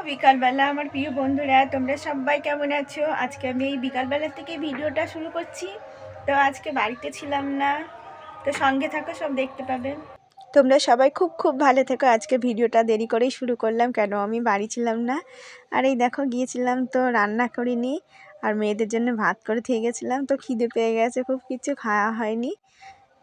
বিকালবেলা আমার প্রিয় বন্ধুরা, তোমরা সবাই কেমন আছো? আজকে আমি এই বিকালবেলা থেকে ভিডিওটা শুরু করছি। তো আজকে বাড়িতে ছিলাম না, তো সঙ্গে থাকো, সব দেখতে পাবেন। তোমরা সবাই খুব খুব ভালো থেকো। আজকে ভিডিওটা দেরি করেই শুরু করলাম, কেন আমি বাড়ি ছিলাম না। আর এই দেখো, গিয়েছিলাম তো রান্না করিনি, আর মেয়েদের জন্য ভাত করে থেকে গেছিলাম। তো খিদে পেয়ে গেছে, খুব কিছু খাওয়া হয়নি।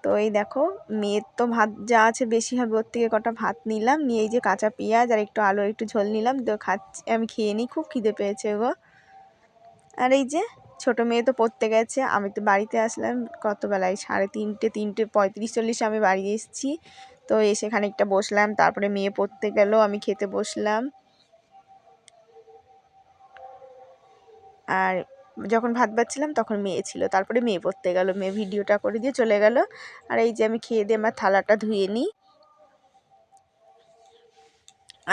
তো এই দেখো, মেয়ের তো ভাত যা আছে বেশি হবে, ওর থেকে কটা ভাত নিলাম, নিয়ে এই যে কাঁচা পেঁয়াজ আর একটু আলুর একটু ঝোল নিলাম, তো খাচ্ছি, আমি খেয়ে নিই, খুব খিদে পেয়েছে গো। আর এই যে ছোটো মেয়ে তো পড়তে গেছে, আমি তো বাড়িতে আসলাম কত বেলায়, 3:30, 3:35-40 আমি বাড়ি এসেছি। তো এসে খানিকটা বসলাম, তারপরে মেয়ে পড়তে গেল, আমি খেতে বসলাম। আর যখন ভাত বাড়ছিলাম তখন মেয়ে ছিল, তারপরে মেয়ে পড়তে গেল, মেয়ে ভিডিওটা করে দিয়ে চলে গেল। আর এই যে আমি খেয়ে দিয়ে আমার থালাটা ধুয়ে নিই।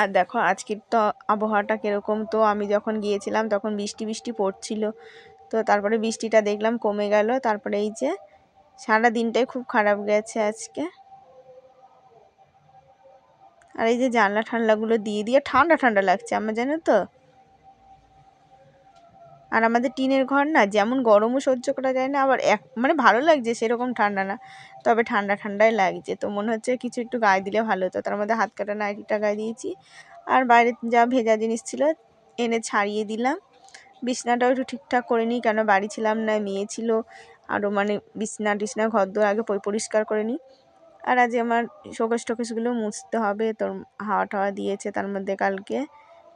আর দেখো আজকের তো আবহাওয়াটা কীরকম, তো আমি যখন গিয়েছিলাম তখন বৃষ্টি বৃষ্টি পড়ছিল, তো তারপরে বৃষ্টিটা দেখলাম কমে গেল। তারপরে এই যে সারা দিনটাই খুব খারাপ গেছে আজকে। আর এই যে জানলা ঠান্ডাগুলো দিয়ে দিয়ে ঠান্ডা ঠান্ডা লাগছে আমার, জানো তো। আর আমাদের টিনের ঘর না, যেমন গরমও সহ্য করা যায় না, আবার মানে ভালো লাগছে সেরকম ঠান্ডা না, তবে ঠান্ডা ঠান্ডাই লাগছে। তো মনে হচ্ছে কিছু একটু গায়ে দিলে ভালো হতো, তার মধ্যে হাত কাটা নাইটিটা গায়ে দিয়েছি। আর বাইরে যা ভেজা জিনিস ছিল এনে ছাড়িয়ে দিলাম। বিছনাটাও একটু ঠিকঠাক করে নিই, কেন বাড়ি ছিলাম না, মেয়ে ছিল। আরও মানে বিছনা টিছনা ঘর দোর আগে পরিষ্কার করে নিই। আর আজ আমার শোকেস টোকেসগুলো মুছতে হবে, তোর হাওয়া টাওয়া দিয়েছে তার মধ্যে কালকে,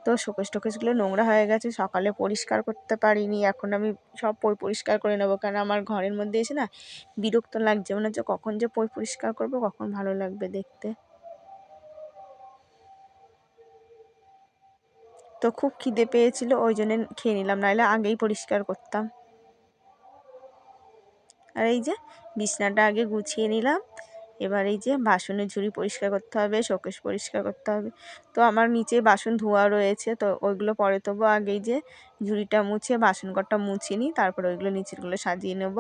তো শোকেস টোকেসগুলো নোংরা হয়ে গেছে, সকালে পরিষ্কার করতে পারিনি। এখন আমি সব পরিষ্কার করে নেবো, কারণ আমার ঘরের মধ্যে এসে না বিরক্ত লাগছে, মনে হচ্ছে কখন যে পরিষ্কার করবো, কখন ভালো লাগবে দেখতে। তো খুব খিদে পেয়েছিল, ওই জন্য খেয়ে নিলাম, নাহলে আগেই পরিষ্কার করতাম। আর এই যে বিছনাটা আগে গুছিয়ে নিলাম। এবার এই যে বাসনের ঝুড়ি পরিষ্কার করতে হবে, শোকেস পরিষ্কার করতে হবে। তো আমার নিচে বাসন ধোয়া রয়েছে, তো ওইগুলো পরে তবু আগেই যে ঝুড়িটা মুছে বাসন কটা মুছে নিই, তারপর ওইগুলো নিচেরগুলো সাজিয়ে নেব।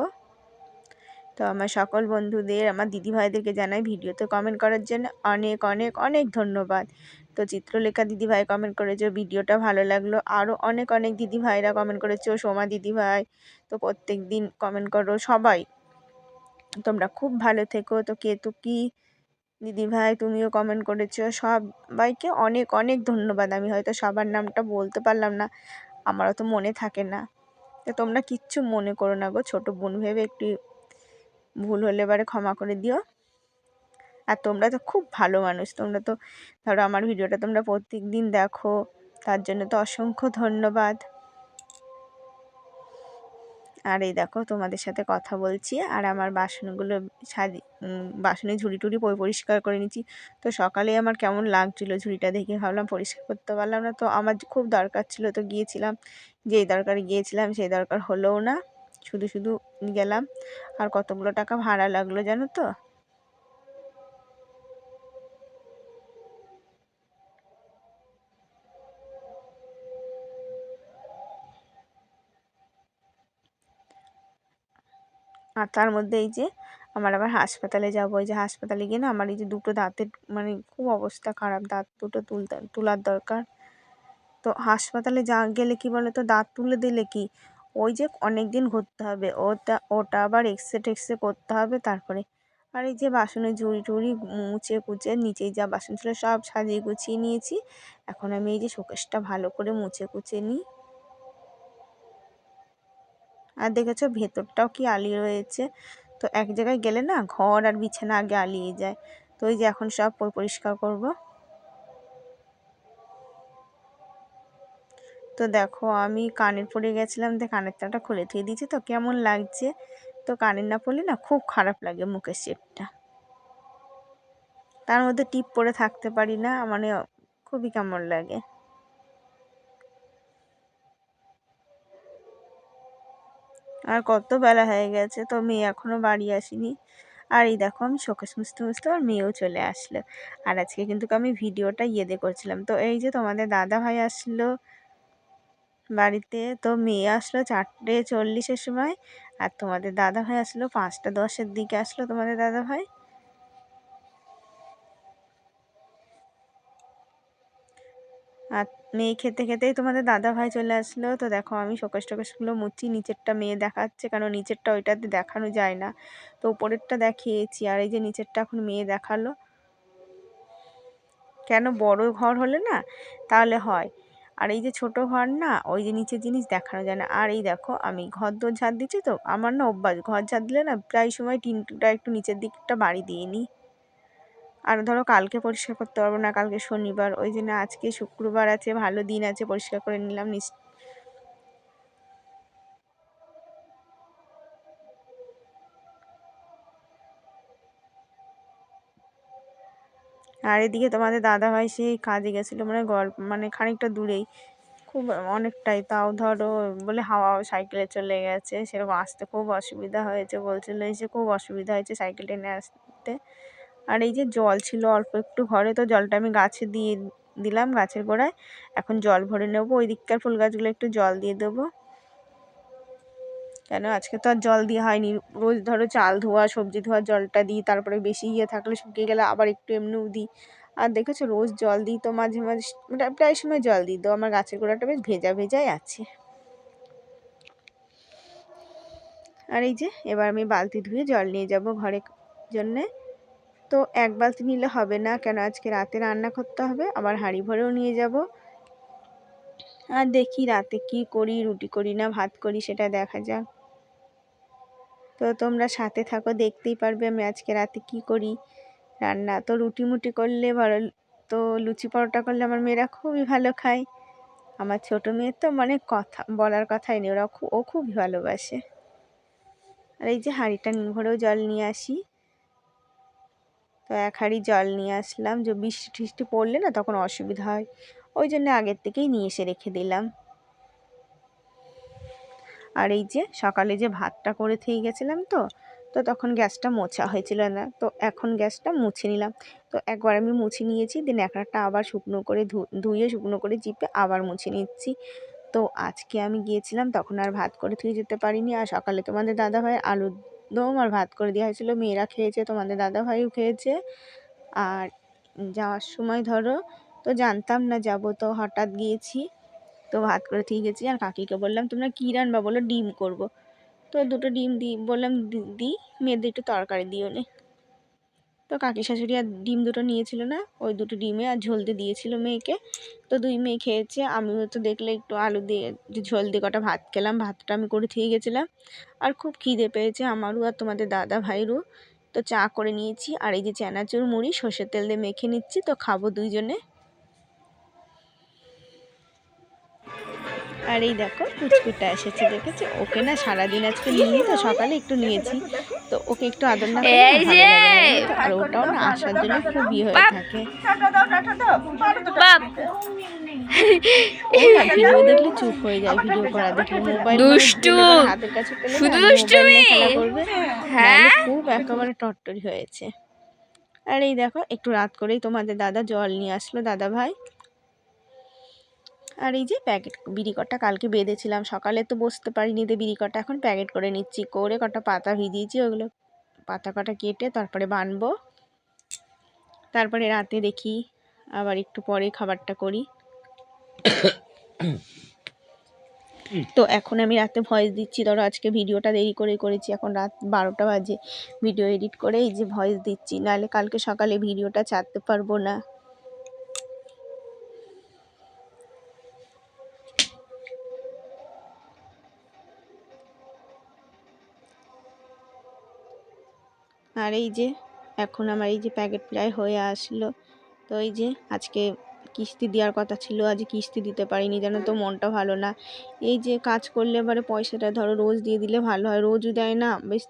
তো আমার সকল বন্ধুদের, আমার দিদিভাইদেরকে জানাই ভিডিওতে কমেন্ট করার জন্য অনেক অনেক অনেক ধন্যবাদ। তো চিত্রলেখা দিদিভাই কমেন্ট করেছো ভিডিওটা ভালো লাগলো, আরও অনেক অনেক দিদিভাইরা কমেন্ট করেছো, সোমা দিদিভাই, তো প্রত্যেক দিন কমেন্ট করো সবাই, তোমরা খুব ভালো থেকো। তো কেতকী দিদিভাই, তুমিও কমেন্ট করেছো, সবাইকে অনেক অনেক ধন্যবাদ। আমি হয়তো সবার নামটা বলতে পারলাম না, আমারও তো মনে থাকে না, তো তোমরা কিচ্ছু মনে করো না গো, ছোটো বোন ভেবে একটু ভুল হলে এবারে ক্ষমা করে দিও। আর তোমরা তো খুব ভালো মানুষ, তোমরা তো ধরো আমার ভিডিওটা তোমরা প্রত্যেক দিন দেখো, তার জন্য তো অসংখ্য ধন্যবাদ। আর এই দেখো তোমাদের সাথে কথা বলছি, আর আমার বাসনগুলো বাসনের ঝুড়ি টুড়ি পরিষ্কার করে নিচ্ছি। তো সকালে আমার কেমন লাগছিলো ঝুড়িটা দেখে, ভাবলাম পরিষ্কার করতে পারলাম না, তো আমার খুব দরকার ছিল, তো গিয়েছিলাম, যেই দরকারে গিয়েছিলাম সেই দরকার হলোও না, শুধু শুধু গেলাম। আর কতগুলো টাকা ভাড়া লাগলো জানো তো। আর তার মধ্যে এই যে আমার আবার হাসপাতালে যাবো, এই যে হাসপাতালে গিয়ে না আমার এই যে দুটো দাঁতের মানে খুব অবস্থা খারাপ, দাঁত দুটো তোলার দরকার। তো হাসপাতালে গেলে কি বলে, তো দাঁত তুলে দিলে কি, ওই যে অনেক দিন ঘুরতে হবে, ওটা আবার এক্সরে টেক্সরে করতে হবে তারপরে। আর এই যে বাসনের ঝুড়ি টুড়ি মুছে কুচে নিচেই যা বাসন ছিল সব সাজিয়ে গুছিয়ে নিয়েছি। এখন আমি এই যে শোকেসটা ভালো করে মুছে কুচে নিই। আর দেখেছো ভেতরটাও কি আলি রয়েছে, তো এক জায়গায় গেলে না ঘর আর বিছানা আগে আলিয়ে যায়। তো ওই যে এখন সব পরিষ্কার করব। তো দেখো আমি কানের পরে গেছিলাম, তো কানের তাটা খুলে থুয়ে দিয়েছি, তো কেমন লাগছে। তো কানের না পরলে না খুব খারাপ লাগে মুখের শেপটা, তার মধ্যে টিপ পরে থাকতে পারি না, মানে খুবই কেমন লাগে। আর কত বেলা হয়ে গেছে, তো মেয়ে এখনো বাড়ি আসেনি। আর এই দেখো আমি শোকেস মুছতে মুছতে আর মেয়েও চলে আসলো। আর আজকে কিন্তু আমি ভিডিওটা দিয়ে করছিলাম, তো এই যে তোমাদের দাদা ভাই আসলো বাড়িতে, তো মেয়ে আসলো 4:40-এর সময়, আর তোমাদের দাদা ভাই আসলো 5:10-এর দিকে আসলো তোমাদের দাদা ভাই। আর মেয়ে খেতে খেতেই তোমাদের দাদা ভাই চলে আসলো। তো দেখো আমি শোকেস টোকেসগুলো মুছছি, নিচেরটা মেয়ে দেখাচ্ছে, কারণ নিচেরটা ওইটাতে দেখানো যায় না, তো উপরেরটা দেখিয়েছি। আর এই যে নিচেরটা এখন মেয়ে দেখালো। কেন, বড় ঘর হলে না তাহলে হয়, আর এই যে ছোট ঘর না, ওই যে নিচের জিনিস দেখানো যায় না। আর এই দেখো আমি ঘর দোর ঝাড় দিচ্ছি, তো আমার না অভ্যাস ঘর ঝাড় দিলে না প্রায় সময় টিনটা একটু নিচের দিকটা বাড়ি দিয়ে নিই। আর ধরো কালকে পরিষ্কার করতে পারবো না, কালকে শনিবার, ওই জন্য আজকে শুক্রবার আছে, ভালো দিন আছে, পরিষ্কার করে নিলাম। আর এদিকে তোমাদের দাদাভাই সেই কাজে গেছিলো, মানে মানে খানিকটা দূরেই, খুব অনেকটাই, তাও ধরো বলে হাওয়া সাইকেলে চলে গেছে, সেরকম আসতে খুব অসুবিধা হয়েছে, বলছিল এসে খুব অসুবিধা হয়েছে সাইকেল টেনে আসতে। আর এই যে জল ছিল অল্প একটু ঘরে, তো জলটা আমি গাছে দিয়ে দিলাম, গাছের গোড়ায়। এখন জল ভরে নেবো, ওই দিককার ফুল গাছগুলো একটু জল দিয়ে দেবো। কেন আজকে তো আর জল দেওয়া হয়নি, রোজ ধরো চাল ধোয়া সবজি ধোয়ার জলটা দিই, তারপরে বেশি থাকলে শুকিয়ে গেলে আবার একটু এমনিও দিই। আর দেখেছো রোজ জল দিই, তো মাঝে মাঝে প্রায় সময় জল দিই, তো আমার গাছের গোড়াটা বেশ ভেজা ভেজাই আছে। আর এই যে এবার আমি বালতি ধুয়ে জল নিয়ে যাব ঘরের জন্যে। তো এক বালতি নিলে হবে না, কেন আজকে রাতে রান্না করতে হবে, আবার হাঁড়ি ভরেও নিয়ে যাব। আর দেখি রাতে কি করি, রুটি করি না ভাত করি, সেটা দেখা যাক। তো তোমরা সাথে থাকো, দেখতেই পারবে আমি আজকে রাতে কি করি রান্না। তো রুটি মুটি করলে ভালো, তো লুচি পরোটা করলে আমার মেয়েরা খুবই ভালো খায়। আমার ছোট মেয়ের তো মানে কথা বলার কথাই নেই, ও খুবই ভালোবাসে। আর এই যে হাঁড়িটা ভরেও জল নিয়ে আসি। তো এক হাঁড়ি জল নিয়ে আসলাম, যে বৃষ্টি টিষ্টি পড়লে না তখন অসুবিধা হয়, ওই জন্য আগের থেকেই নিয়ে এসে রেখে দিলাম। আর এই যে সকালে যে ভাতটা করে থেকে গেছিলাম, তো তো তখন গ্যাসটা মোছা হয়েছিল না, তো এখন গ্যাসটা মুছে নিলাম। তো একবার আমি মুছে নিয়েছি, দিন একটা আবার শুকনো করে ধুয়ে শুকনো করে চিপে আবার মুছে নিচ্ছি। তো আজকে আমি গিয়েছিলাম, তখন আর ভাত করে ধুয়ে যেতে পারিনি। আর সকালে তোমাদের দাদাভাই আলুর দম আর ভাত করে দেওয়া হয়েছিলো, মেয়েরা খেয়েছে, তোমাদের দাদাভাইও খেয়েছে। আর যাওয়ার সময় ধরো, তো জানতাম না যাব, তো হঠাৎ গিয়েছি, তো ভাত করে দিয়ে গেছি। আর কাকিকে বললাম তোমরা কী রান্না, বলো ডিম করব। তো দুটো ডিম বললাম দিই, মেয়েদের একটু তরকারি দিও নে। তো কাকি শাশুড়ি আর ডিম দুটো নিয়েছিল না, ওই দুটো ডিমে আর ঝোল দিয়ে দিয়েছিল মেয়েকে। তো দুই মেয়ে খেয়েছে, আমিও তো দেখলে একটু আলু দিয়ে ঝোল দিয়ে কটা ভাত খেলাম, ভাতটা আমি করে দিয়ে গেছিলাম। আর খুব খিদে পেয়েছে আমারও আর তোমাদের দাদা ভাইরও। তো চা করে নিয়েছি, আর এই যে চানাচুর মুড়ি সর্ষের তেল দিয়ে মেখে নিচ্ছি, তো খাবো দুইজনে। আর এই দেখো কুচকুটা এসেছে, দেখেছো, ওকে না সারাদিন আজকে নিয়ে, তো সকালে একটু নিয়েছি, তো ওকে একটু আদর না করলে ভালো লাগে না, আর ওটাও না আসার জন্য খুব হয়ে থাকে। ও না ভিডিও দেখলে চুপ হয়ে যায়, ভিডিও করা দেখলে মোবাইল হাতের কাছে পেলে মোবাইল নিয়ে খেলা করবে, নাহলে খুব একেবারে টট্টরি হয়েছে। আর এই দেখো একটু রাত করেই তোমাদের দাদা জল নিয়ে আসলো, দাদা ভাই। আর এই যে প্যাকেট বিড়ি কটা কালকে বেঁধেছিলাম, সকালে তো বসতে পারিনি, তো বিড়ি কটা এখন প্যাকেট করে নিচ্ছি, করে কটা পাতা ভিজিয়েছি, ওগুলো পাতা কটা কেটে তারপরে বানবো। তারপরে রাতে দেখি আবার একটু পরে খাবারটা করি। তো এখন আমি রাতে ভয়েস দিচ্ছি, ধরো আজকে ভিডিওটা দেরি করে করেছি, এখন রাত 12টা বাজে, ভিডিও এডিট করে এই যে ভয়েস দিচ্ছি, নাহলে কালকে সকালে ভিডিওটা ছাড়তে পারবো না। আর এই যে এখন আমার এই যে প্যাকেট প্রায় হয়ে আসলো। তো এই যে আজকে কিস্তি দেওয়ার কথা ছিল, আজ কিস্তি দিতে পারিনি, জানো তো মনটা ভালো না। এই যে কাজ করলে এবারে পয়সাটা ধরো রোজ দিয়ে দিলে ভালো হয়, রোজও দেয় না, বেশ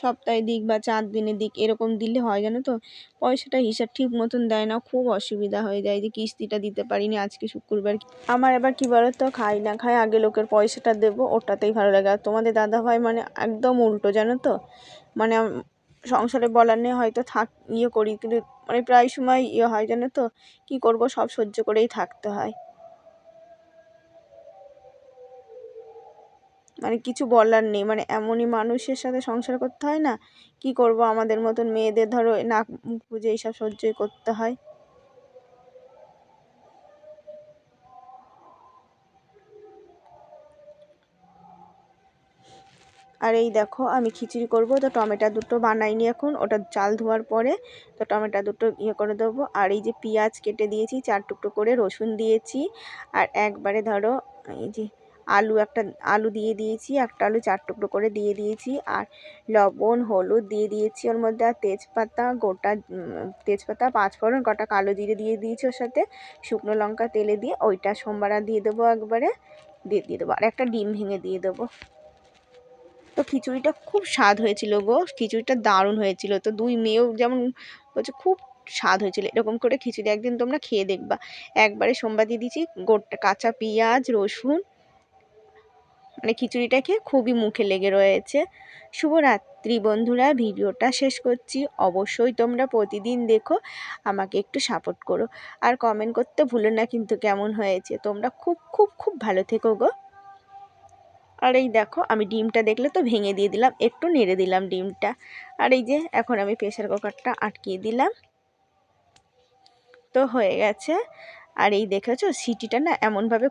সপ্তাহে দিক বা 4 দিনে দিক এরকম দিলে হয়, জানো তো পয়সাটা হিসাব ঠিক মতন দেয় না, খুব অসুবিধা হয়ে যায়, যে কিস্তিটা দিতে পারিনি আজকে শুক্রবার। আমার এবার কি বলো তো, খাই না খাই আগে লোকের পয়সাটা দেবো, ওটাতেই ভালো লাগে। আর তোমাদের দাদাভাই মানে একদম উল্টো, জানো তো, মানে সংসারে বলার নেই, হয়তো করি, কিন্তু মানে প্রায় সময় হয়, জানো তো, কি করব, সব সহ্য করেই থাকতে হয়, মানে কিছু বলার নেই, মানে এমনই মানুষের সাথে সংসার করতে হয় না, কি করব, আমাদের মতন মেয়েদের ধরো নাক মুখ বুজে এইসব সহ্যই করতে হয়। আর এই দেখো আমি খিচুড়ি করব, তো টমেটো দুটো বানাইনি এখন, ওটা চাল ধোয়ার পরে তো টমেটো দুটো করে দেবো। আর এই যে পেঁয়াজ কেটে দিয়েছি 4 টুকরো করে, রসুন দিয়েছি, আর একবারে ধরো এই যে আলু দিয়ে দিয়েছি, একটা আলু 4 টুকরো করে দিয়ে দিয়েছি, আর লবণ হলুদ দিয়ে দিয়েছি ওর মধ্যে, আর তেজপাতা 5 ফোড়ন, কটা কালো জিরে দিয়ে দিয়েছি ওর সাথে, শুকনো লঙ্কা তেলে দিয়ে ওইটা সোমবারা দিয়ে দেবো, একবারে দিয়ে দেবো, আর একটা ডিম ভেঙে দিয়ে দেবো। তো খিচুড়িটা খুব স্বাদ হয়েছিল গো, খিচুড়িটা দারুণ হয়েছিল। তো 2 মেয়েও যেমন বলছে খুব স্বাদ হয়েছিল, এরকম করে খিচুড়ি একদিন তোমরা খেয়ে দেখবা। একবারে সোমবার দিয়ে দিয়েছি গোটা কাঁচা পেঁয়াজ রসুন, মানে খিচুড়িটা খেয়ে খুবই মুখে লেগে রয়েছে। শুভরাত্রি বন্ধুরা, ভিডিওটা শেষ করছি। অবশ্যই তোমরা প্রতিদিন দেখো, আমাকে একটু সাপোর্ট করো, আর কমেন্ট করতে ভুলো না কিন্তু কেমন হয়েছে। তোমরা খুব খুব খুব ভালো থেকো গো। আর এই দেখো আমি ডিমটা দেখলে তো ভেঙে দিয়ে দিলাম, একটু নেড়ে দিলাম ডিমটা। আর এই যে এখন আমি প্রেসার কুকারটা আটকিয়ে দিলাম, তো হয়ে গেছে। আর এই দেখেছো সিটিটা না এমনভাবে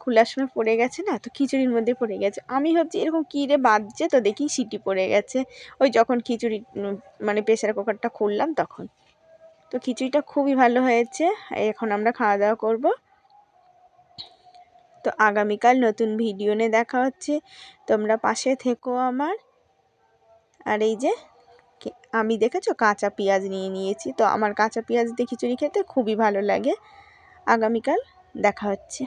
খোলার সময় পড়ে গেছে না, তো খিচুড়ির মধ্যে পড়ে গেছে। আমি ভাবছি এরকম কী রে বাজছে, তো দেখি সিটি পড়ে গেছে ওই যখন খিচুড়ি মানে প্রেসার কুকারটা খুললাম তখন। তো খিচুড়িটা খুবই ভালো হয়েছে। এখন আমরা খাওয়া দাওয়া করব। তো আগামীকাল নতুন ভিডিও নিয়ে দেখা হচ্ছে, তোমরা পাশে থেকো আমার। আর এই যে আমি দেখেছো কাঁচা পেঁয়াজ নিয়েছি, তো আমার কাঁচা পেঁয়াজ দিয়ে খিচুড়ি খেতে খুবই ভালো লাগে। আগামীকাল দেখা হচ্ছে।